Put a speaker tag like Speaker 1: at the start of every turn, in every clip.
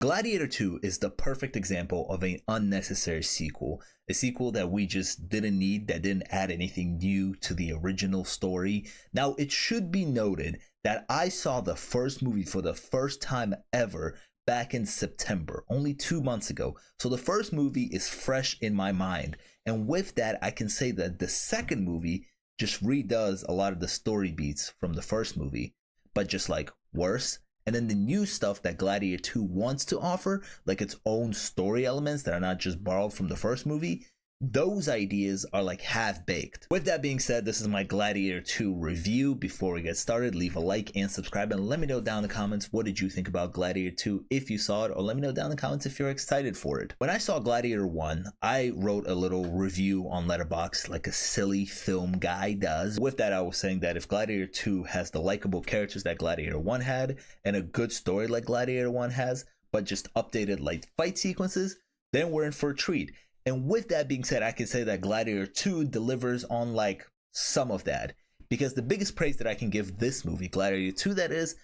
Speaker 1: Gladiator 2 is the perfect example of an unnecessary sequel. A sequel that we just didn't need, that didn't add anything new to the original story. Now, it should be noted that I saw the first movie for the first time ever back in September, only 2 months ago. So the first movie is fresh in my mind. And with that, I can say that the second movie just redoes a lot of the story beats from the first movie, but just like worse. And then the new stuff that Gladiator 2 wants to offer, like its own story elements that are not just borrowed from the first movie, those ideas are like half-baked. With that being said, this is my Gladiator 2 review. Before we get started, leave a like and subscribe, and let me know down in the comments what did you think about Gladiator 2 if you saw it, or let me know down in the comments if you're excited for it. When I saw Gladiator 1, I wrote a little review on Letterboxd like a silly film guy does. With that, I was saying that if Gladiator 2 has the likable characters that Gladiator 1 had, and a good story like Gladiator 1 has, but just updated like fight sequences, then we're in for a treat. And with that being said, I can say that Gladiator 2 delivers on like some of that, because the biggest praise that I can give this movie, Gladiator 2 that is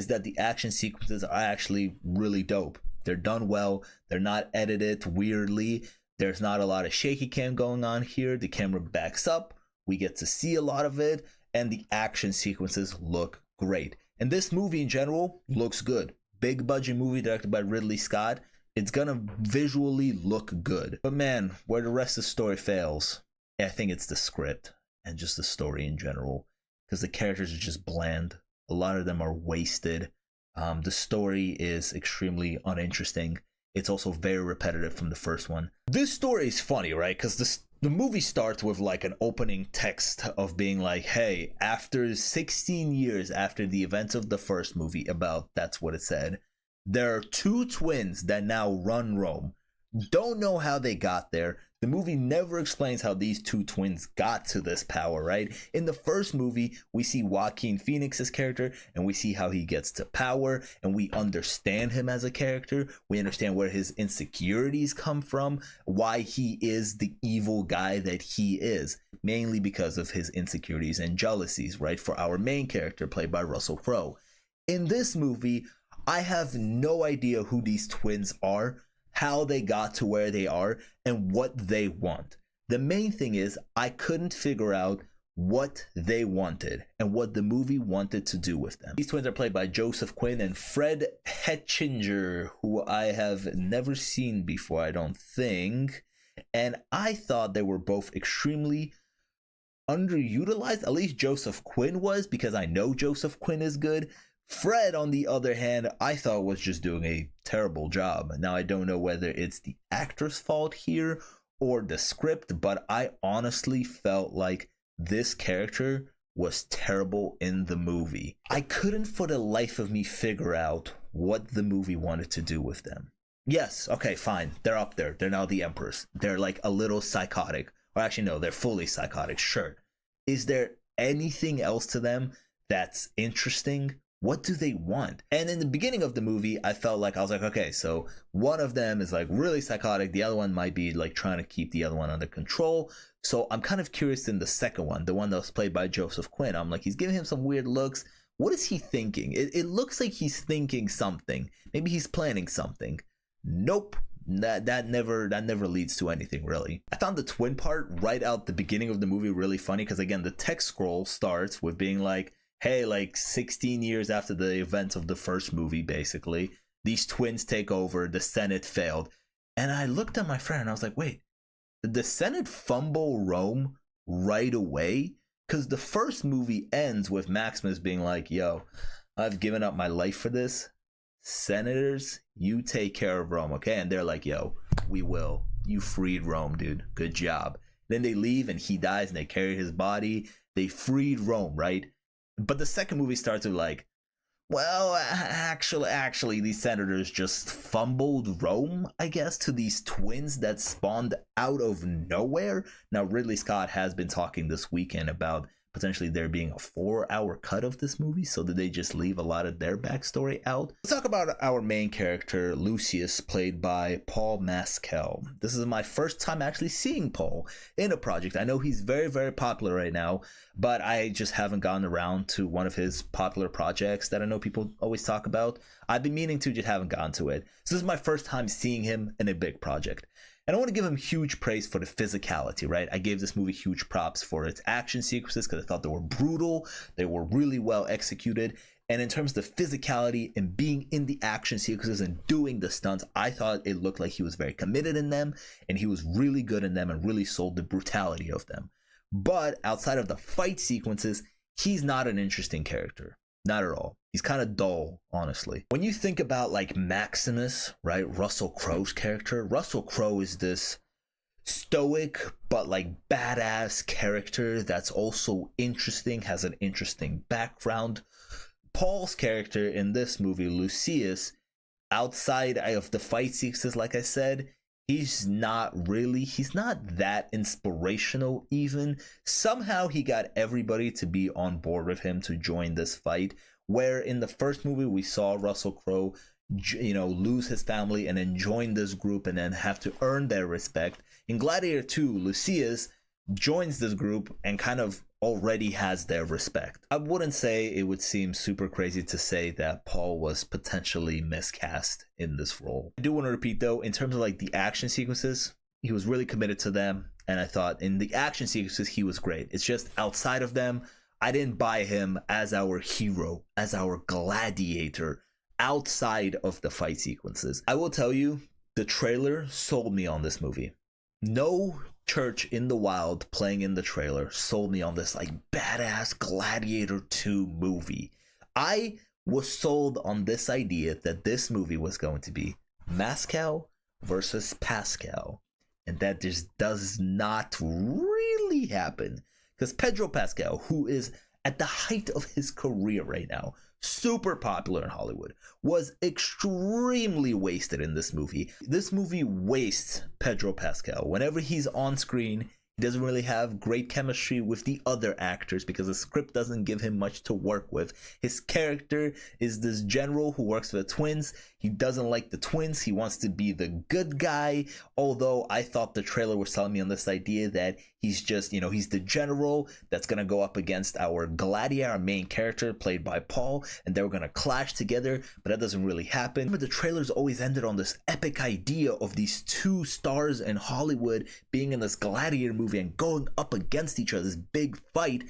Speaker 1: that the action sequences are actually really dope. They're done well. They're not edited weirdly. There's not a lot of shaky cam going on here. The camera backs up. We get to see a lot of it, and the action sequences look great. And this movie in general looks good. Big budget movie directed by Riddley Scott. It's gonna visually look good. But man, where the rest of the story fails, I think it's the script and just the story in general, because the characters are just bland. A lot of them are wasted. The story is extremely uninteresting. It's also very repetitive from the first one. This story is funny, right? Because the movie starts with like an opening text of being like, hey, after 16 years after the events of the first movie, that's what it said, there are two twins that now run Rome. Don't know how they got there. The movie never explains how these two twins got to this power, right? In the first movie, we see Joaquin Phoenix's character, and we see how he gets to power, and we understand him as a character. We understand where his insecurities come from, why he is the evil guy that he is, mainly because of his insecurities and jealousies, right? For our main character, played by Russell Crowe. In this movie, I have no idea who these twins are, how they got to where they are, and what they want. The main thing is I couldn't figure out what they wanted and what the movie wanted to do with them. These twins are played by Joseph Quinn and Fred Hetchinger, who I have never seen before, I don't think. And I thought they were both extremely underutilized. At least Joseph Quinn was, because I know Joseph Quinn is good. Fred, on the other hand, I thought was just doing a terrible job. Now, I don't know whether it's the actor's fault here or the script, but I honestly felt like this character was terrible in the movie. I couldn't for the life of me figure out what the movie wanted to do with them. Yes, okay, fine. They're up there. They're now the Emperors. They're like a little psychotic. Or actually, no, they're fully psychotic. Sure. Is there anything else to them that's interesting? What do they want? And in the beginning of the movie, I felt like I was like, okay, so one of them is like really psychotic. The other one might be like trying to keep the other one under control. So I'm kind of curious in the second one, the one that was played by Joseph Quinn. I'm like, he's giving him some weird looks. What is he thinking? It looks like he's thinking something. Maybe he's planning something. Nope. That never leads to anything, really. I found the twin part right out the beginning of the movie really funny, because again, the text scroll starts with being like, hey, like 16 years after the events of the first movie, basically, these twins take over, the Senate failed. And I looked at my friend and I was like, wait, did the Senate fumble Rome right away? Because the first movie ends with Maximus being like, yo, I've given up my life for this. Senators, you take care of Rome, okay? And they're like, yo, we will. You freed Rome, dude. Good job. Then they leave and he dies and they carry his body. They freed Rome, right? But the second movie starts with like, well, actually, these senators just fumbled Rome, I guess, to these twins that spawned out of nowhere. Now, Riddley Scott has been talking this weekend about potentially there being a 4-hour cut of this movie. So did they just leave a lot of their backstory out? Let's talk about our main character, Lucius, played by Paul Mescal. This is my first time actually seeing Paul in a project. I know he's very, very popular right now, but I just haven't gotten around to one of his popular projects that I know people always talk about. I've been meaning to, just haven't gotten to it. So this is my first time seeing him in a big project. And I want to give him huge praise for the physicality, right? I gave this movie huge props for its action sequences because I thought they were brutal. They were really well executed. And in terms of the physicality and being in the action sequences and doing the stunts, I thought it looked like he was very committed in them and he was really good in them and really sold the brutality of them. But outside of the fight sequences, he's not an interesting character. Not at all. He's kind of dull, honestly. When you think about like Maximus, right? Russell Crowe's character. Russell Crowe is this stoic but like badass character that's also interesting, has an interesting background. Paul's character in this movie, Lucius, outside of the fight sequences, like I said, he's not that inspirational even. Somehow he got everybody to be on board with him to join this fight, where in the first movie we saw Russell Crowe, lose his family and then join this group and then have to earn their respect. In Gladiator 2, Lucius joins this group and kind of already has their respect. I wouldn't say it would seem super crazy to say that Paul was potentially miscast in this role. I do want to repeat though, in terms of like the action sequences, he was really committed to them, and I thought in the action sequences he was great. It's just outside of them, I didn't buy him as our hero, as our gladiator outside of the fight sequences. I will tell you, the trailer sold me on this movie. No Church in the Wild playing in the trailer sold me on this like badass Gladiator 2 movie. I was sold on this idea that this movie was going to be Mescal versus Pascal, and that just does not really happen, because Pedro Pascal, who is at the height of his career right now, super popular in Hollywood, was extremely wasted in this movie. This movie wastes Pedro Pascal. Whenever he's on screen, he doesn't really have great chemistry with the other actors because the script doesn't give him much to work with. His character is this general who works for the twins. He doesn't like the twins. He wants to be the good guy. Although I thought the trailer was telling me on this idea that he's just, he's the general that's going to go up against our Gladiator, our main character played by Paul, and they were going to clash together, but that doesn't really happen. But the trailers always ended on this epic idea of these two stars in Hollywood being in this Gladiator movie and going up against each other, this big fight.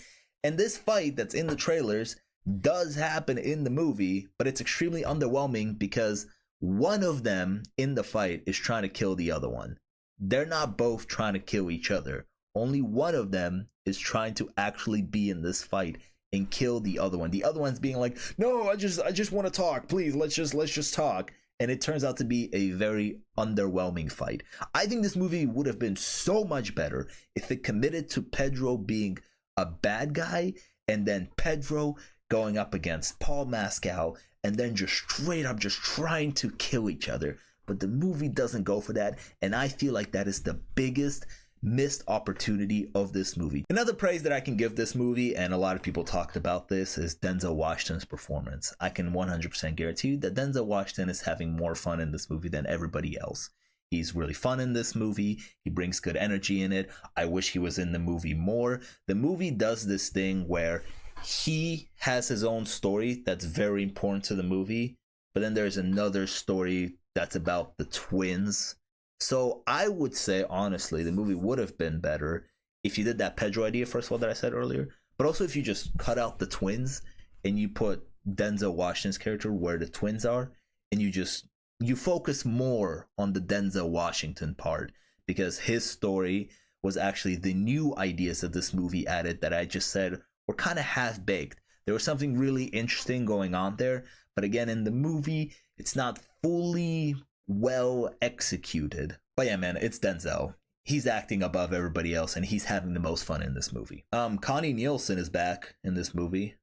Speaker 1: And this fight that's in the trailers does happen in the movie, but it's extremely underwhelming because one of them in the fight is trying to kill the other one. They're not both trying to kill each other. Only one of them is trying to actually be in this fight and kill the other one. The other one's being like, "No, I just want to talk. Please, let's just talk." And it turns out to be a very underwhelming fight. I think this movie would have been so much better if it committed to Pedro being a bad guy and then Pedro going up against Paul Mescal and then just straight up just trying to kill each other. But the movie doesn't go for that, and I feel like that is the biggest missed opportunity of this movie. Another praise that I can give this movie, and a lot of people talked about this, is Denzel Washington's performance. I can 100% guarantee you that Denzel Washington is having more fun in this movie than everybody else. He's really fun in this movie. He brings good energy in it. I wish he was in the movie more. The movie does this thing where he has his own story that's very important to the movie, but then there's another story that's about the twins. So I would say, honestly, the movie would have been better if you did that Pedro idea, first of all, that I said earlier, but also if you just cut out the twins and you put Denzel Washington's character where the twins are, and you focus more on the Denzel Washington part, because his story was actually the new ideas that this movie added that I just said were kind of half-baked. There was something really interesting going on there, but again, in the movie, it's not fully well executed. But yeah, man, it's Denzel. He's acting above everybody else, and he's having the most fun in this movie. Connie Nielsen is back in this movie.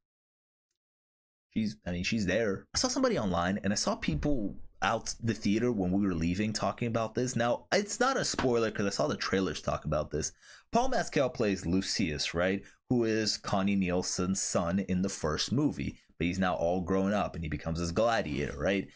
Speaker 1: She's there. I saw somebody online, and I saw people out the theater when we were leaving talking about this. Now, it's not a spoiler because I saw the trailers talk about this. Paul Mescal plays Lucius, right? Who is Connie Nielsen's son in the first movie. But he's now all grown up and he becomes this gladiator, right?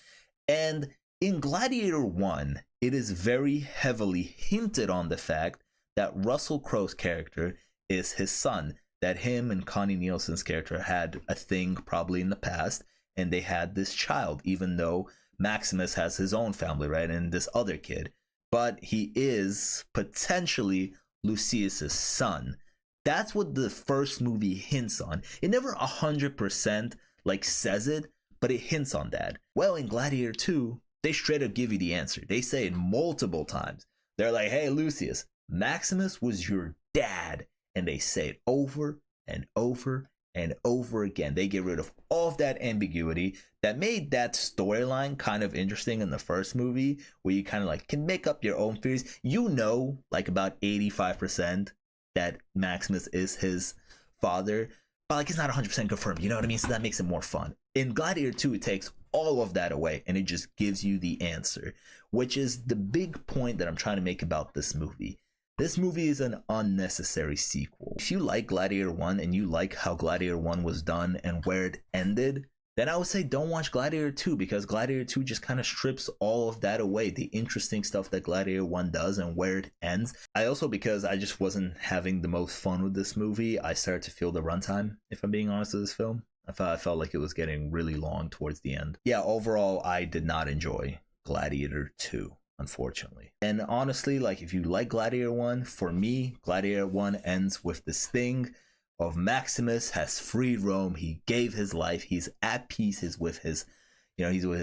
Speaker 1: And in Gladiator 1, it is very heavily hinted on the fact that Russell Crowe's character is his son. That him and Connie Nielsen's character had a thing probably in the past. And they had this child, even though Maximus has his own family, right? And this other kid. But he is potentially Lucius's son. That's what the first movie hints on. It never 100% like says it, but it hints on that. Well, in Gladiator 2, they straight up give you the answer. They say it multiple times. They're like, hey, Lucius, Maximus was your dad. And they say it over and over and over again. They get rid of all of that ambiguity that made that storyline kind of interesting in the first movie, where you kind of like can make up your own theories. You know, like about 85% that Maximus is his father, but like it's not 100% confirmed. You know what I mean? So that makes it more fun. In Gladiator 2, it takes all of that away and it just gives you the answer, which is the big point that I'm trying to make about this movie. This movie is an unnecessary sequel. If you like Gladiator 1 and you like how Gladiator 1 was done and where it ended, then I would say don't watch Gladiator 2, because Gladiator 2 just kind of strips all of that away. The interesting stuff that Gladiator 1 does and where it ends. I also, because I just wasn't having the most fun with this movie, I started to feel the runtime, if I'm being honest with this film. I felt like it was getting really long towards the end. Yeah, overall, I did not enjoy Gladiator 2. Unfortunately. And honestly, like if you like Gladiator 1, for me, Gladiator 1 ends with this thing of Maximus has freed Rome. He gave his life. He's at peace. He's with his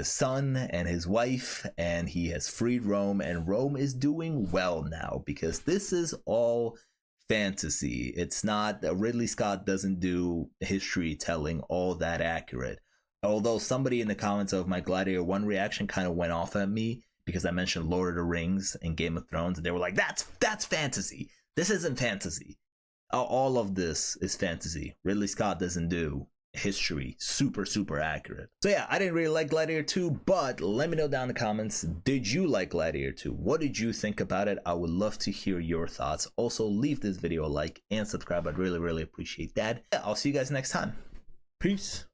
Speaker 1: son and his wife, and he has freed Rome, and Rome is doing well now, because this is all fantasy. It's not, Ridley Scott doesn't do history telling all that accurate. Although somebody in the comments of my Gladiator 1 reaction kind of went off at me because I mentioned Lord of the Rings and Game of Thrones, and they were like, that's fantasy. This isn't fantasy. All of this is fantasy. Ridley Scott doesn't do history super accurate. So yeah, I didn't really like Gladiator 2, but let me know down in the comments, did you like Gladiator 2? What did you think about it? I would love to hear your thoughts. Also, leave this video a like and subscribe. I'd really appreciate that. Yeah, I'll see you guys next time. Peace.